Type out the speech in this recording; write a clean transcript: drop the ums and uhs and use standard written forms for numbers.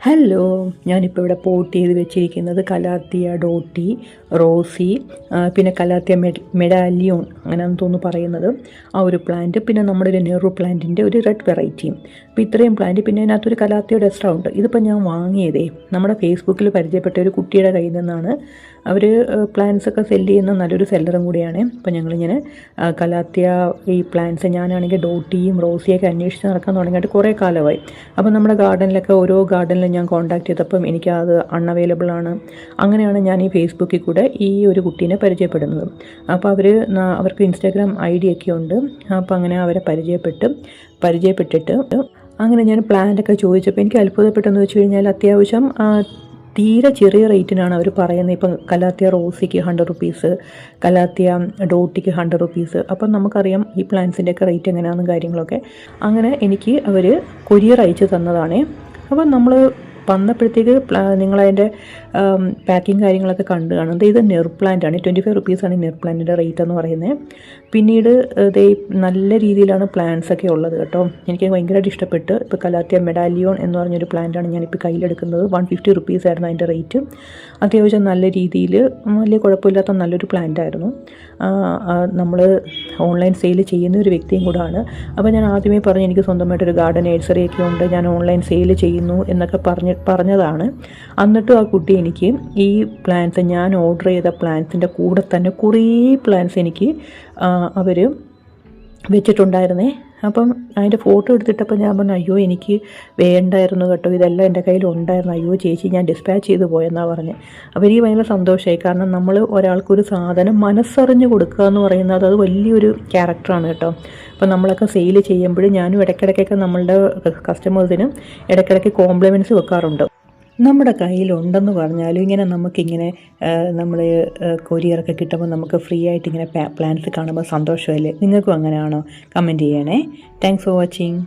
Hello, ഞാനിപ്പോൾ ഇവിടെ pot ചെയ്ത് വെച്ചിരിക്കുന്നത് കലാത്തിയ ഡോട്ടി, റോസി, പിന്നെ കലാത്തിയ മെഡാലിയോൺ അങ്ങനെയാണെന്ന് തോന്നുന്നു പറയുന്നത്, ആ ഒരു പ്ലാന്റ്, പിന്നെ നമ്മുടെ ഒരു നെറു പ്ലാന്റിൻ്റെ ഒരു റെഡ് വെറൈറ്റിയും. അപ്പോൾ ഇത്രയും പ്ലാന്റ്, പിന്നെ അതിനകത്തൊരു കലാത്തിയുടെ എക്സ്ട്രാ ഉണ്ട്. ഇതിപ്പോൾ ഞാൻ വാങ്ങിയതേ നമ്മുടെ ഫേസ്ബുക്കിൽ പരിചയപ്പെട്ട ഒരു കുട്ടിയുടെ കയ്യിൽ നിന്നാണ്. അവർ പ്ലാന്റ്സ് ഒക്കെ സെല്ല് ചെയ്യുന്ന നല്ലൊരു സെല്ലറും കൂടിയാണ്. അപ്പോൾ ഞങ്ങളിങ്ങനെ കലാത്തിയ ഈ പ്ലാന്റ്സ്, ഞാനാണെങ്കിൽ ഡോട്ടിയും റോസിയൊക്കെ അന്വേഷിച്ച് നടക്കാൻ തുടങ്ങിയിട്ട് കുറേ കാലമായി. അപ്പോൾ നമ്മുടെ ഗാർഡനിലൊക്കെ ഓരോ ഗാർഡനിലും ഞാൻ കോൺടാക്ട് ചെയ്തപ്പം എനിക്കത് അൺഅവൈലബിൾ ആണ്. അങ്ങനെയാണ് ഞാൻ ഈ ഫേസ്ബുക്കിൽ കൂടെ ഈ ഒരു കുട്ടീനെ പരിചയപ്പെടുന്നത്. അപ്പോൾ അവർക്ക് ഇൻസ്റ്റാഗ്രാം ID ഒക്കെ ഉണ്ട്. അപ്പോൾ അങ്ങനെ അവരെ പരിചയപ്പെട്ടിട്ട് അങ്ങനെ ഞാൻ പ്ലാന്റൊക്കെ ചോദിച്ചപ്പോൾ എനിക്ക് അത്ഭുതപ്പെട്ടെന്ന് വെച്ച് കഴിഞ്ഞാൽ അത്യാവശ്യം തീരെ ചെറിയ റേറ്റിനാണ് അവർ പറയുന്നത്. ഇപ്പം കലാത്തിയ റോസിക്ക് 100 റുപ്പീസ്, കലാത്തിയ ഡോട്ടിക്ക് 100 റുപ്പീസ്. അപ്പം നമുക്കറിയാം ഈ പ്ലാന്റ്സിൻ്റെയൊക്കെ റേറ്റ് എങ്ങനെയാണെന്നും കാര്യങ്ങളൊക്കെ. അങ്ങനെ എനിക്ക് അവർ കൊറിയർ അയച്ച് തന്നതാണേ. അപ്പം നമ്മൾ വന്നപ്പോഴത്തേക്ക് നിങ്ങളതിൻ്റെ പാക്കിങ് കാര്യങ്ങളൊക്കെ കണ്ടു കാണുന്നത്. ഇത് നെർ പ്ലാന്റാണ്. 25 റുപ്പീസാണ് നെർ പ്ലാന്റിൻ്റെ റേറ്റ് എന്ന് പറയുന്നത്. പിന്നീട് നല്ല രീതിയിലാണ് പ്ലാന്റ്സ് ഒക്കെ ഉള്ളത് കേട്ടോ. എനിക്ക് ഭയങ്കരമായിട്ട് ഇഷ്ടപ്പെട്ട്. ഇപ്പോൾ കലാത്തിയ മെഡാലിയോൺ എന്ന് പറഞ്ഞൊരു പ്ലാന്റാണ് ഞാനിപ്പോൾ കയ്യിലെടുക്കുന്നത്. 150 റുപ്പീസായിരുന്നു അതിൻ്റെ റേറ്റ്. അത്യാവശ്യം നല്ല രീതിയിൽ വലിയ കുഴപ്പമില്ലാത്ത നല്ലൊരു പ്ലാന്റായിരുന്നു. നമ്മൾ ഓൺലൈൻ സെയിൽ ചെയ്യുന്ന ഒരു വ്യക്തിയും കൂടാണ്. അപ്പോൾ ഞാൻ ആദ്യമേ പറഞ്ഞു എനിക്ക് സ്വന്തമായിട്ടൊരു ഗാർഡൻ നഴ്സറിയൊക്കെ ഉണ്ട്, ഞാൻ ഓൺലൈൻ സെയിൽ ചെയ്യുന്നു എന്നൊക്കെ പറഞ്ഞതാണ്. എന്നിട്ടും ആ കുട്ടി എനിക്ക് ഈ പ്ലാന്റ്സ്, ഞാൻ ഓർഡർ ചെയ്ത പ്ലാന്റ്സിൻ്റെ കൂടെ തന്നെ കുറേ പ്ലാന്റ്സ് എനിക്ക് അവർ വെച്ചിട്ടുണ്ടായിരുന്നേ. അപ്പം അതിൻ്റെ ഫോട്ടോ എടുത്തിട്ടപ്പോൾ ഞാൻ പറഞ്ഞു, അയ്യോ എനിക്ക് വേണ്ടായിരുന്നു കേട്ടോ, ഇതെല്ലാം എൻ്റെ കയ്യിൽ ഉണ്ടായിരുന്നു, അയ്യോ ചേച്ചി ഞാൻ ഡിസ്പാച്ച് ചെയ്ത് പോയെന്നാണ് പറഞ്ഞത്. അപ്പോൾ എനിക്ക് ഭയങ്കര സന്തോഷമായി. കാരണം നമ്മൾ ഒരാൾക്കൊരു സാധനം മനസ്സറിഞ്ഞ് കൊടുക്കുക എന്ന് പറയുന്നത് അത് വലിയൊരു ക്യാരക്ടറാണ് കേട്ടോ. അപ്പോൾ നമ്മളൊക്കെ സെയിൽ ചെയ്യുമ്പോഴും ഞാനും ഇടയ്ക്കിടയ്ക്കൊക്കെ നമ്മളുടെ കസ്റ്റമേഴ്സിന് ഇടയ്ക്കിടയ്ക്ക് കോംപ്ലിമെൻറ്റ്സ് വെക്കാറുണ്ട്. നമ്മുടെ കയ്യിലുണ്ടെന്ന് പറഞ്ഞാലും ഇങ്ങനെ നമുക്കിങ്ങനെ നമ്മൾ കൊറിയറൊക്കെ കിട്ടുമ്പോൾ നമുക്ക് ഫ്രീ ആയിട്ട് ഇങ്ങനെ പ്ലാൻസ് കാണുമ്പോൾ സന്തോഷമല്ലേ? നിങ്ങൾക്കും അങ്ങനെയാണോ? കമൻറ്റ് ചെയ്യണേ. Thanks for watching.